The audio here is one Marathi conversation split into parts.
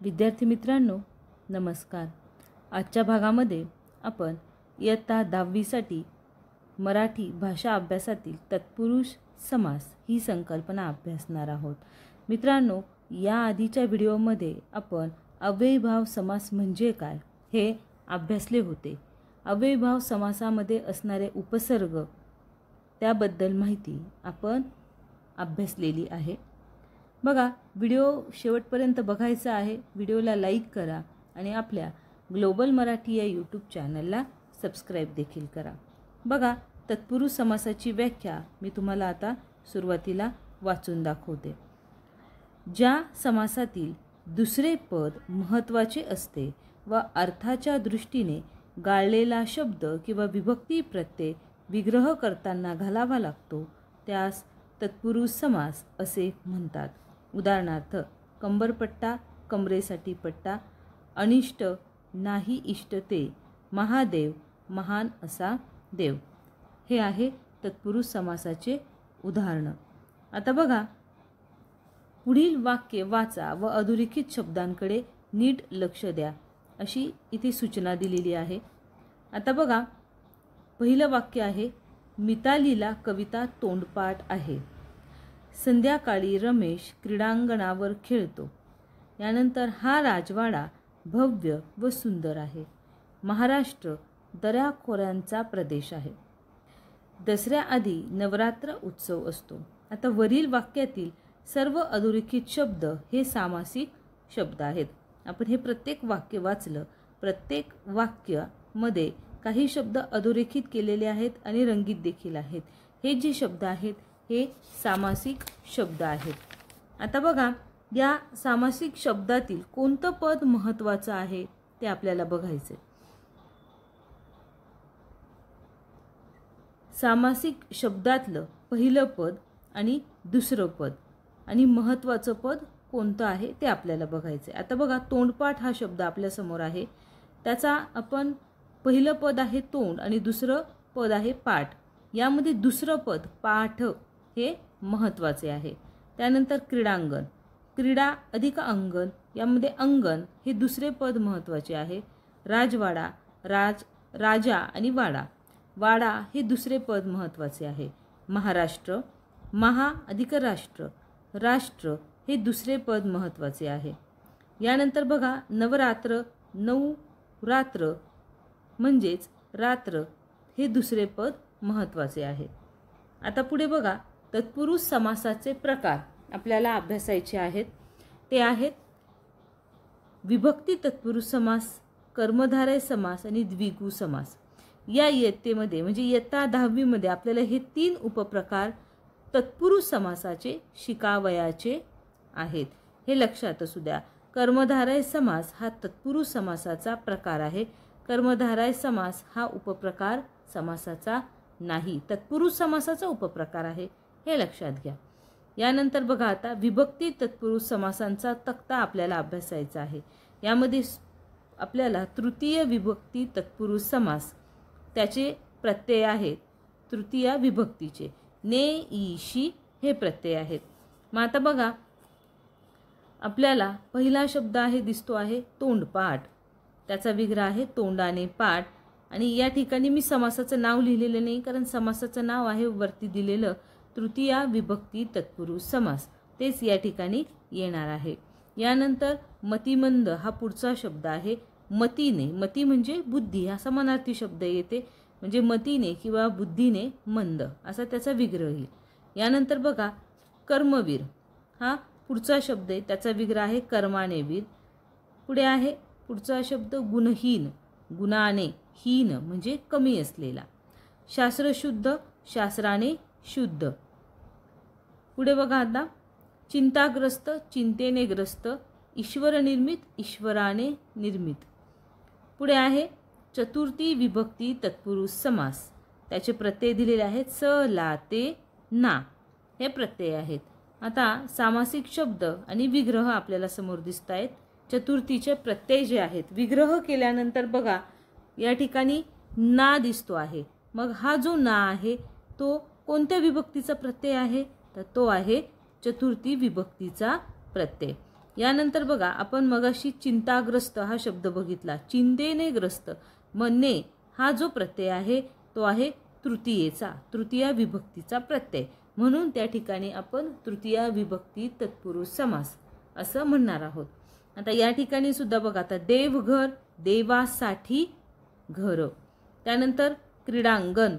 विद्यार्थी मित्रांनो, नमस्कार। आजच्या भागामध्ये आपण इयत्ता 10वीसाठी मराठी भाषा अभ्यासातील तत्पुरुष समास ही संकल्पना अभ्यासणार आहोत। मित्रांनो, या आधीच्या व्हिडिओमध्ये आपण अव्ययीभाव समास म्हणजे काय हे अभ्यासले होते। अव्ययीभाव समासामध्ये असणारे उपसर्ग त्याबद्दल माहिती आपण अभ्यासलेली आहे। बघा, व्हिडिओ शेवटपर्यंत बघायचा आहे। व्हिडिओला लाईक करा आणि आपल्या ग्लोबल मराठी या यूट्यूब चॅनलला सबस्क्राईब देखील करा। बघा, तत्पुरुष समासाची व्याख्या मी तुम्हाला आता सुरुवातीला वाचून दाखवते। ज्या समासातील दुसरे पद महत्त्वाचे असते व अर्थाच्या दृष्टीने गाळलेला शब्द किंवा विभक्ती प्रत्यय विग्रह करताना घालावा लागतो त्यास तत्पुरुष समास असे म्हणतात। उदाहरणार्थ, कंबरपट्टा, कमरेसाठी पट्टा, अनिष्ट, नाही इष्ट ते, महादेव, महान असा देव, हे आहे तत्पुरुष समासाचे उदाहरण। आता बघा, पुढील वाक्य वाचा व अधोरेखित शब्दांकडे नीट लक्ष द्या अशी इथे सूचना दिलेली आहे। आता बघा, पहिलं वाक्य आहे, मितालीला कविता तोंडपाठ आहे। संध्याकाळी रमेश क्रीडांगणावर खेळतो। यानंतर हा राजवाडा भव्य व सुंदर आहे। महाराष्ट्र दऱ्याखोऱ्यांचा प्रदेश आहे। दसऱ्याआधी नवरात्र उत्सव असतो। आता वरील वाक्यातील सर्व अधोरेखित शब्द हे सामासिक शब्द आहेत। आपण हे प्रत्येक वाक्य वाचलं। प्रत्येक वाक्यामध्ये काही शब्द अधोरेखित केलेले आहेत आणि रंगीत देखील आहेत। हे जे शब्द आहेत हे सामासिक शब्द आहेत। आता बघा, या सामासिक शब्दातील कोणतं पद महत्त्वाचं आहे ते आपल्याला बघायचे। सामासिक शब्दातलं पहिलं पद आणि दुसरं पद आणि महत्त्वाचं पद कोणतं आहे ते आपल्याला बघायचे। आता बघा, तोंडपाठ हा शब्द आपल्या समोर आहे। त्याचा आपण पहिलं पद आहे तोंड आणि दुसरं पद आहे पाठ। यामध्ये दुसरं पद पाठ हे महत्त्वाचे आहे। त्यानंतर क्रीडांगण, क्रीडा अधिक अंगण, यामध्ये अंगण हे दुसरे पद महत्त्वाचे आहे। राजवाडा, राजा आणि वाडा, वाडा हे दुसरे पद महत्त्वाचे आहे। महाराष्ट्र, महा अधिक राष्ट्र, राष्ट्र हे दुसरे पद महत्त्वाचे आहे। यानंतर बघा, नवरात्र, नऊ रात्र म्हणजेच रात्र हे दुसरे पद महत्त्वाचे आहे। आता पुढे बघा, तत्पुरुष समासाचे प्रकार आपल्याला अभ्यासायचे आहेत। ते आहेत विभक्ती तत्पुरुष समास, कर्मधारय समास आणि द्विगु समास। या इयत्तेमध्ये म्हणजे इयत्ता 10वीमध्ये आपल्याला हे 3 उपप्रकार तत्पुरुष समासाचे शिकावयाचे आहेत। हे लक्षात असू द्या। कर्मधारय समास हा तत्पुरुष समासाचा प्रकार आहे। कर्मधारय समास हा उपप्रकार समासाचा नाही, तत्पुरुष समासाचा उपप्रकार आहे, हे लक्षात घ्या। यानंतर बघा, आता विभक्ती तत्पुरुष समासांचा तक्ता आपल्याला अभ्यासायचा आहे। यामध्ये आपल्याला तृतीय विभक्ती तत्पुरुष समास त्याचे प्रत्यय आहेत। तृतीय विभक्तीचे ने, ई, शी हे प्रत्यय आहेत। मग आता बघा, आपल्याला पहिला शब्द आहे दिसतो आहे तोंडपाठ, त्याचा विग्रह आहे तोंडाने पाठ। आणि या ठिकाणी मी समासाचं नाव लिहिलेलं नाही, कारण समासाचं नाव आहे वरती दिलेलं तृतीय विभक्ती तत्पुरुष समास, तेच या ठिकाणी येणार आहे। यानंतर मतिमंद हा पुढचा शब्द आहे। मतीने, मती म्हणजे बुद्धी, हा समानार्थी शब्द येते, म्हणजे मतीने किंवा बुद्धीने मंद असा त्याचा विग्रह येईल। यानंतर बघा, कर्मवीर हा पुढचा शब्द आहे, त्याचा विग्रह आहे कर्माने वीर। पुढे आहे पुढचा शब्द गुणहीन, गुणाने हीन म्हणजे कमी असलेला। शास्त्रशुद्ध, शास्त्राने शुद्ध। पुढे बघा, आता चिंताग्रस्त, चिंतेने ग्रस्त, ईश्वर निर्मित, ईश्वराने निर्मित। पुढे आहे चतुर्थी विभक्ती तत्पुरुष समास, त्याचे प्रत्यय दिलेले आहेत स, ला, ते, ना हे प्रत्यय आहेत। आता सामासिक शब्द आणि विग्रह आपल्याला समोर दिसत आहेत। चतुर्थीचे प्रत्यय जे आहेत, विग्रह केल्यानंतर बघा या ठिकाणी ना दिसतो आहे। मग हा जो ना आहे तो कोणत्या विभक्तीचा प्रत्यय आहे, तर तो आहे चतुर्थी विभक्तीचा प्रत्यय। यानंतर बघा आपण मगाशी चिंताग्रस्त हा शब्द बघितला. चिंतेने ग्रस्त. ने हा जो प्रत्यय आहे तो आहे तृतीयेचा, तृतीय विभक्तीचा प्रत्यय. म्हणून त्या ठिकाणी आपण तृतीय विभक्ती तत्पुरुष समास असं म्हणणार आहोत. आता या ठिकाणी सुद्धा बघा, आता देवघर, देवासाठी घर. त्यानंतर क्रीडांगण,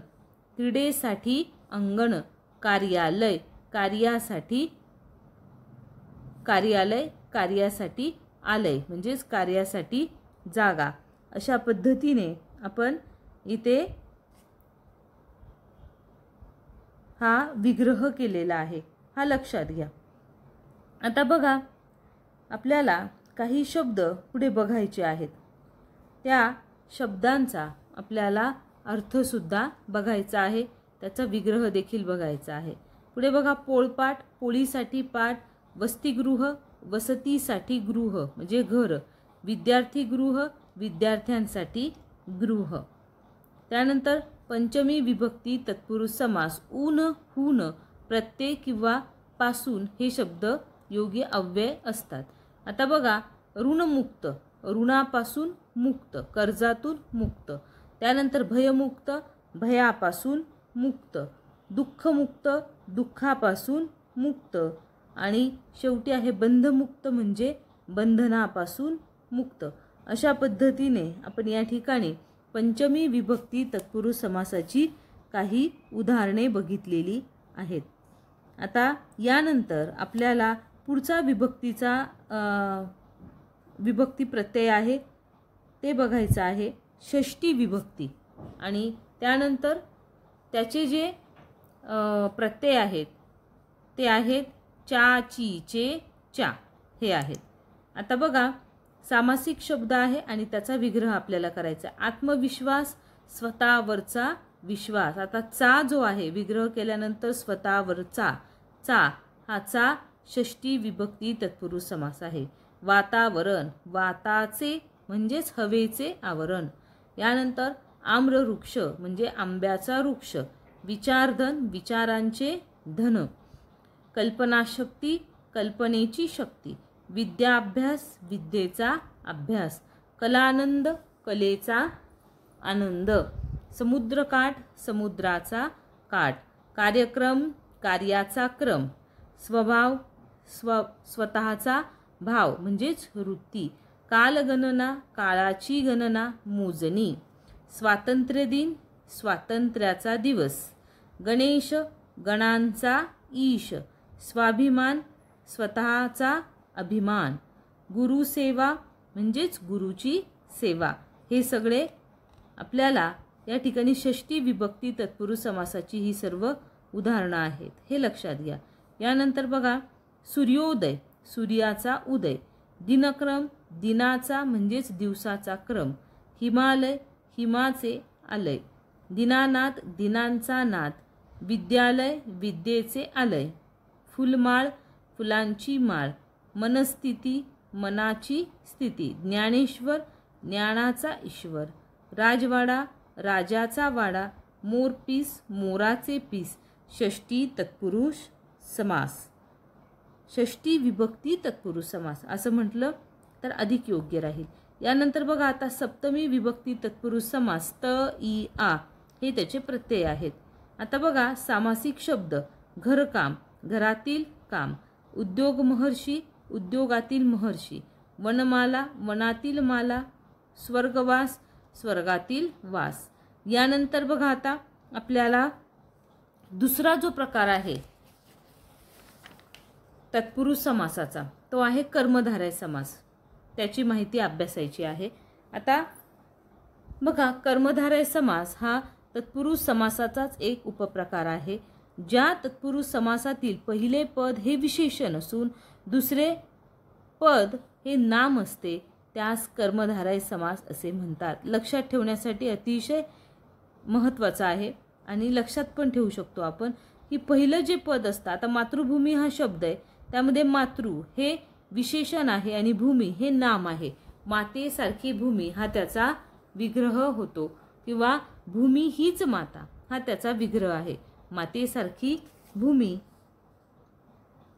क्रीडेसाठी अंगण. कार्यालय, कार्यासाठी कार्यालय, कार्यासाठी आलय, म्हणजेच कार्यासाठी जागा. अशा पद्धतीने आपण इथे हा विग्रह केलेला आहे, हा लक्षात घ्या. आता बघा आपल्याला काही शब्द पुढे बघायचे आहेत. त्या शब्दांचा आपल्याला अर्थसुद्धा बघायचा आहे, त्याचा विग्रह देखील बघायचा आहे. पुढे बघा पोळपाट, पोळीसाठी पाट. वसतिगृह, वसतीसाठी गृह म्हणजे घर. विद्यार्थीगृह, विद्यार्थ्यांसाठी गृह. त्यानंतर पंचमी विभक्ती तत्पुरुष समास. ऊन, हून, प्रत्यय किंवा पासून हे शब्द योगी अव्यय असतात. आता बघा ऋणमुक्त, ऋणापासून मुक्त, कर्जातून मुक्त. त्यानंतर भयमुक्त, भयापासून मुक्त. दुःखमुक्त, दुःखापासून मुक्त. आणि शेवटी आहे बंधमुक्त म्हणजे बंधनापासून मुक्त. अशा पद्धतीने आपण या ठिकाणी पंचमी विभक्ती तत्पुरुष समासाची काही उदाहरणे बघितलेली आहेत. आता यानंतर आपल्याला पुढचा विभक्ती प्रत्यय आहे ते बघायचं आहे, षष्ठी विभक्ती. आणि त्यानंतर त्याचे जे प्रत्यय आहेत ते आहेत चा, ची, चे, चा हे आहेत. आता बघा सामासिक शब्द आहे आणि त्याचा विग्रह आपल्याला करायचा. आत्मविश्वास, स्वतःवरचा विश्वास. आता चा जो आहे विग्रह केल्यानंतर स्वतःवरचा, चा हा चा षष्ठी विभक्ती तत्पुरुष समास आहे. वातावरण, वाताचे म्हणजेच हवेचे आवरण. यानंतर आम्रवृक्ष म्हणजे आंब्याचा वृक्ष. विचारधन, विचारांचे धन. कल्पनाशक्ती, कल्पनेची शक्ती. विद्याभ्यास, विद्येचा अभ्यास. कलानंद, कलेचा आनंद. समुद्रकाठ, समुद्राचा काठ. कार्यक्रम, कार्याचा क्रम. स्वभाव, स्वतःचा भाव म्हणजेच वृत्ती. कालगणना, काळाची गणना, मोजणी. स्वातंत्र्य दिन, स्वातंत्र्याचा दिवस. गणेश, गणांचा ईश. स्वाभिमान, स्वतःचा अभिमान. गुरुसेवा म्हणजेच गुरुची सेवा. हे सगळे आपल्याला या ठिकाणी षष्ठी विभक्ती तत्पुरुष समासाची ही सर्व उदाहरणं आहेत, हे लक्षात घ्या. यानंतर बघा सूर्योदय, सूर्याचा उदय. दिनक्रम, दिनाचा म्हणजेच दिवसाचा क्रम. हिमालय, हिमाचे आलय. दिनानाथ, दिनांचा नाद. विद्यालय, विद्येचे आलय. फुलमाळ, फुलांची माळ. मनस्थिती, मनाची स्थिती. ज्ञानेश्वर, ज्ञानाचा ईश्वर. राजवाडा, राजाचा वाडा. मोरपीस, मोराचे पीस. षष्ठी तत्पुरुष समास, षष्ठी विभक्ती तत्पुरुष समास असं म्हटलं तर अधिक योग्य राहील. यानंतर बघा आता सप्तमी विभक्ती तत्पुरुष समास. त, इ, आ हे त्याचे प्रत्यय आहेत. आता बघा सामासिक शब्द. घरकाम, घरातील काम. उद्योग महर्षी, उद्योगातील महर्षी. वनमाला, वनातील माला. स्वर्गवास, स्वर्गातील वास. यानंतर बघा आता आपल्याला दुसरा जो प्रकार आहे तत्पुरुष समासाचा तो आहे कर्मधारय समास. त्याची माहिती अभ्यासायची आहे. आता बघा कर्मधारय समास हा तत्पुरुष समासाचाच एक उपप्रकार आहे. ज्या तत्पुरुष समासातील पहिले पद हे विशेषण असून दुसरे पद हे नाम असते त्यास कर्मधारय समास असे म्हणतात. लक्षात ठेवण्यासाठी अतिशय महत्त्वाचा आहे आणि लक्षात पण ठेवू शकतो आपण की पहिलं जे पद असतं, आता मातृभूमी हा शब्द आहे त्यामध्ये मातृ हे विशेषण आहे आणि भूमी हे नाम आहे. मातेसारखी भूमी हा त्याचा विग्रह होतो किंवा भूमी हीच माता हा त्याचा विग्रह आहे. मातेसारखी भूमी.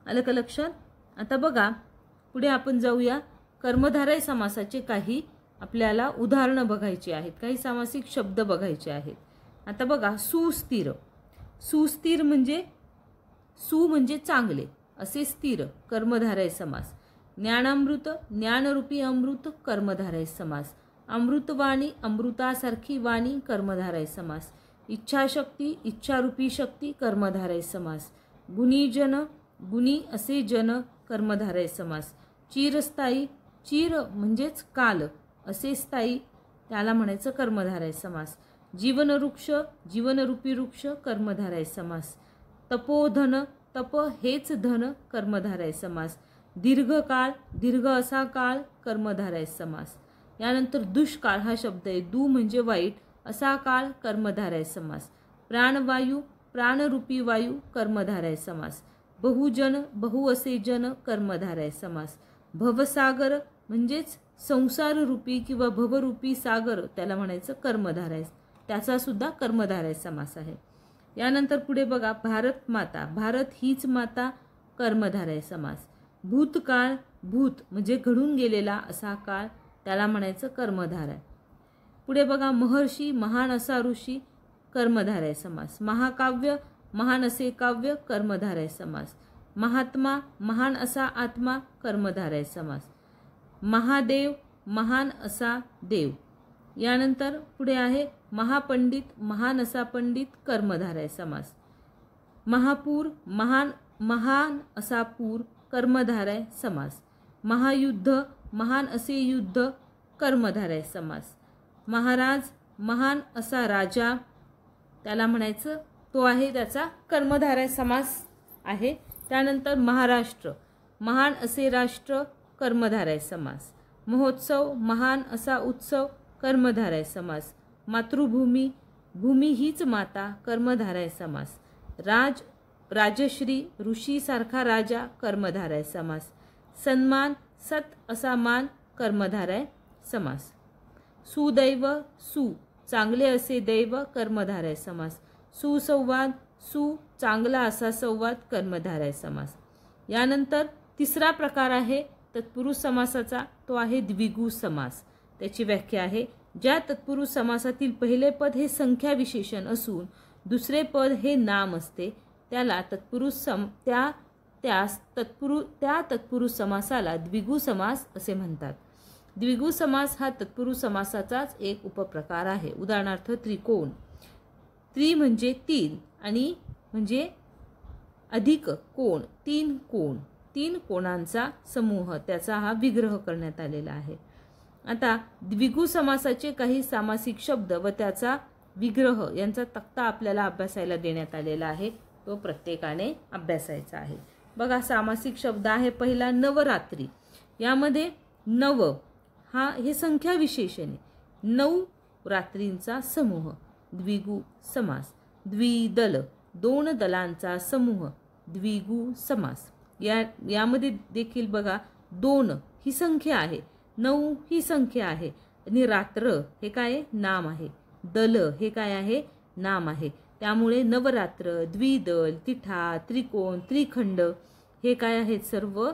आलं का लक्षात? आता बघा पुढे आपण जाऊया. कर्मधारय समासाचे काही आपल्याला उदाहरणं बघायची आहेत, काही सामासिक शब्द बघायचे आहेत. आता बघा, सुस्थिर. सुस्थिर म्हणजे सु म्हणजे चांगले, असे स्थिर, कर्मधारय समास. ज्ञानामृत, ज्ञानरूपी अमृत, कर्मधारय समास. अमृतवाणी, अमृतासारखी वाणी, कर्मधारय समास. इच्छाशक्ती, इच्छारूपी शक्ती, कर्मधारय समास. गुणीजन, गुणी असे जन, कर्मधारय समास. चिरस्थायी, चिर म्हणजेच काल, असे स्थायी, त्याला म्हणायचं कर्मधारय समास. जीवनवृक्ष, जीवनरूपी वृक्ष, कर्मधारय समास. तपोधन, तप हेच धन, कर्मधारय समास. दीर्घकाळ, दीर्घ असा काळ, कर्मधारय समास. यानंतर दुष्काळ हा शब्द आहे. दु म्हणजे वाईट, असा काळ, कर्मधारय समास. प्राणवायू, प्राणरूपी वायू, कर्मधारय समास. बहुजन, बहु असे जन, कर्मधारय समास. भवसागर म्हणजेच संसाररूपी किंवा भवरूपी सागर, त्याला म्हणायचं कर्मधारय, त्याचा सुद्धा कर्मधारय समास आहे. यानंतर पुढे बघा, भारत माता, भारत हीच माता, कर्मधारय समास. भूतकाळ, भूत म्हणजे घडून गेलेला असा काळ, त्याला म्हणायचं कर्मधारय. पुढे बघा, महर्षी, महान असा ऋषी, कर्मधारय समास. महाकाव्य, महान असे काव्य, कर्मधारय समास. महात्मा, महान असा आत्मा, कर्मधारय समास. महादेव, महान असा देव. यानंतर पुढे आहे महापंडित, महान असा पंडित, कर्मधारय समास. महापूर, महान असा पूर, कर्मधारय समास. महायुद्ध, महान असे युद्ध, कर्मधारय समास. महाराज, महान असा राजा, त्याला म्हणायचं, तो आहे त्याचा कर्मधारय समास आहे. त्यानंतर महाराष्ट्र, महान असे राष्ट्र, कर्मधारय समास. महोत्सव, महान असा उत्सव, कर्मधारय समास. मातृभूमी, भूमी हीच माता, कर्मधारय समास. राजश्री, ऋषी सारखा राजा, कर्मधारय समास. सन्मान, सत असा मान, कर्मधारय समास. सुदैव, चांगले असे दैव, कर्मधारय समास. सुसंवाद, चांगला असा संवाद, कर्मधारय समास. यानंतर तिसरा प्रकार आहे तत्पुरुष समासाचा, तो आहे द्विगु समास. त्याची व्याख्या आहे, ज्या तत्पुरुष समासातील पहिले पद हे संख्या विशेषण असून दुसरे पद हे नाम असते, त्याला त्या तत्पुरुष समासाला द्विगु समास असे म्हणतात. द्विगु समास हा तत्पुरुष समासाचाच एक उपप्रकार आहे. उदाहरणार्थ, त्रिकोण. त्रि म्हणजे तीन आणि म्हणजे अधिक कोण, तीन कोण, तीन कोणांचा समूह, त्याचा हा विग्रह करण्यात आलेला आहे. आता द्विगु समासाचे काही सामासिक शब्द व त्याचा विग्रह यांचा तक्ता आपल्याला अभ्यासायला देण्यात आलेला आहे, तो प्रत्येकाने अभ्यासायचा आहे. बघा, सामासिक शब्द आहे पहिला नवरात्री. यामध्ये नव हे संख्या विशेषण आहे. 9 रात्रींचा समूह, द्विगु समास. द्विदल, 2 दलांचा समूह, द्विगु समास. यामध्ये देखील बघा, 2 ही संख्या आहे, 9 ही संख्या आहे आणि रात्र हे काय नाम आहे, दल हे काय आहे नाम आहे. त्यामुळे नवरात्र, द्विदल, तिठा, त्रिकोण, त्रिखंड हे काय आहेत, सर्व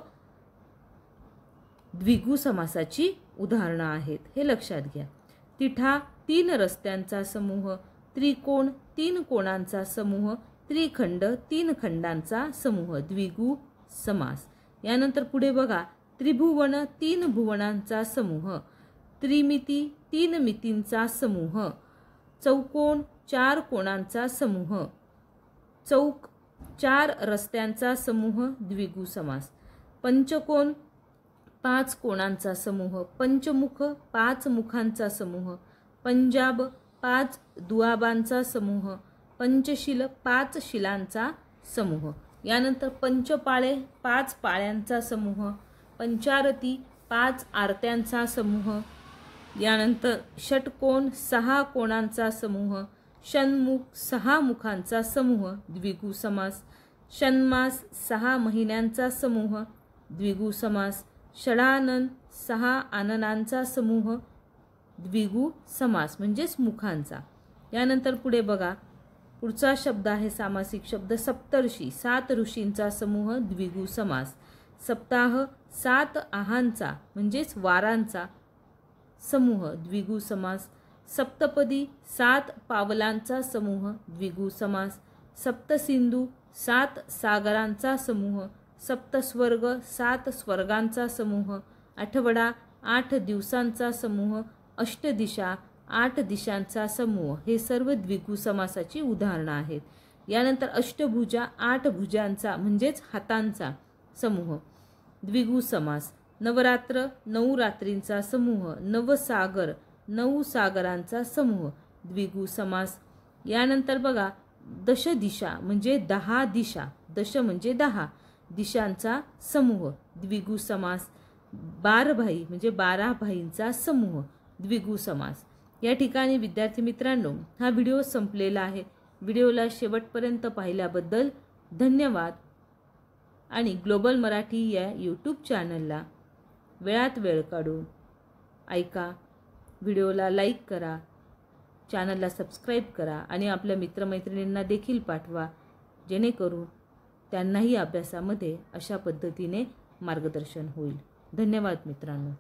द्विगु समासाची उदाहरणं आहेत, हे लक्षात घ्या. तिठा 3 रस्त्यांचा समूह, त्रिकोण 3 कोणांचा समूह, त्रिखंड 3 खंडांचा समूह, द्विगु समास. यानंतर पुढे बघा, त्रिभुवन 3 भुवनांचा समूह, त्रिमिती 3 मितींचा समूह, चौकोन 4 कोणांचा समूह, चौक 4 रस्त्यांचा समूह, द्विगु समास. पंचकोन 5 कोणांचा समूह, पंचमुख 5 मुखांचा समूह, पंजाब 5 दुआबांचा समूह, पंचशील 5 शिलांचा समूह. यानंतर पंचपाळे 5 पाळ्यांचा समूह, पंचारती 5 आरत्यांचा समूह. यानंतर षटकोन 6 कोणांचा समूह, षण्मुख 6 मुखांचा समूह, द्विगु समास. षण्मास 6 महिन्यांचा समूह, द्विगु समास. षडानन 6 आननांचा समूह, द्विगु समास म्हणजेच मुखांचा. यानंतर पुढे बघा, पुढचा शब्द आहे सामासिक शब्द सप्तर्षी 7 ऋषींचा समूह, द्विगु समास. सप्ताह 7 आहांचा म्हणजेच वारांचा समूह द्विगु समास. सप्तपदी 7 पावलांचा समूह द्विगु समास. सप्तसिंधू 7 सागरांचा समूह. सप्तस्वर्ग 7 स्वर्गांचा समूह. आठवडा 8 दिवसांचा समूह. अष्टदिशा 8 दिशांचा समूह. हे सर्व द्विगु समासाची उदाहरणं आहेत. यानंतर अष्टभुजा 8 भुजांचा म्हणजेच हातांचा समूह द्विगु समास. नवरात्र 9 रात्रींचा समूह. नवसागर 9 सागरांचा समूह द्विगु समास. यानंतर बघा दशदिशा म्हणजे 10 दिशा. दश म्हणजे 10 दिशांचा समूह द्विगु समास. 12 भाई म्हणजे 12 भाईंचा समूह द्विगु समास. या ठिकाणी विद्यार्थी मित्रांनो हा व्हिडिओ संपलेला आहे. व्हिडिओला शेवटपर्यंत पाहिल्याबद्दल धन्यवाद. आणि ग्लोबल मराठी या यूट्यूब चॅनलला वेळात वेळ काढून ऐका. व्हिडिओला लाईक करा, चॅनलला सबस्क्राईब करा आणि आपल्या मित्रमैत्रिणींना देखील पाठवा, जेणेकरून त्यांनाही अभ्यासामध्ये अशा पद्धतीने मार्गदर्शन होईल. धन्यवाद मित्रांनो.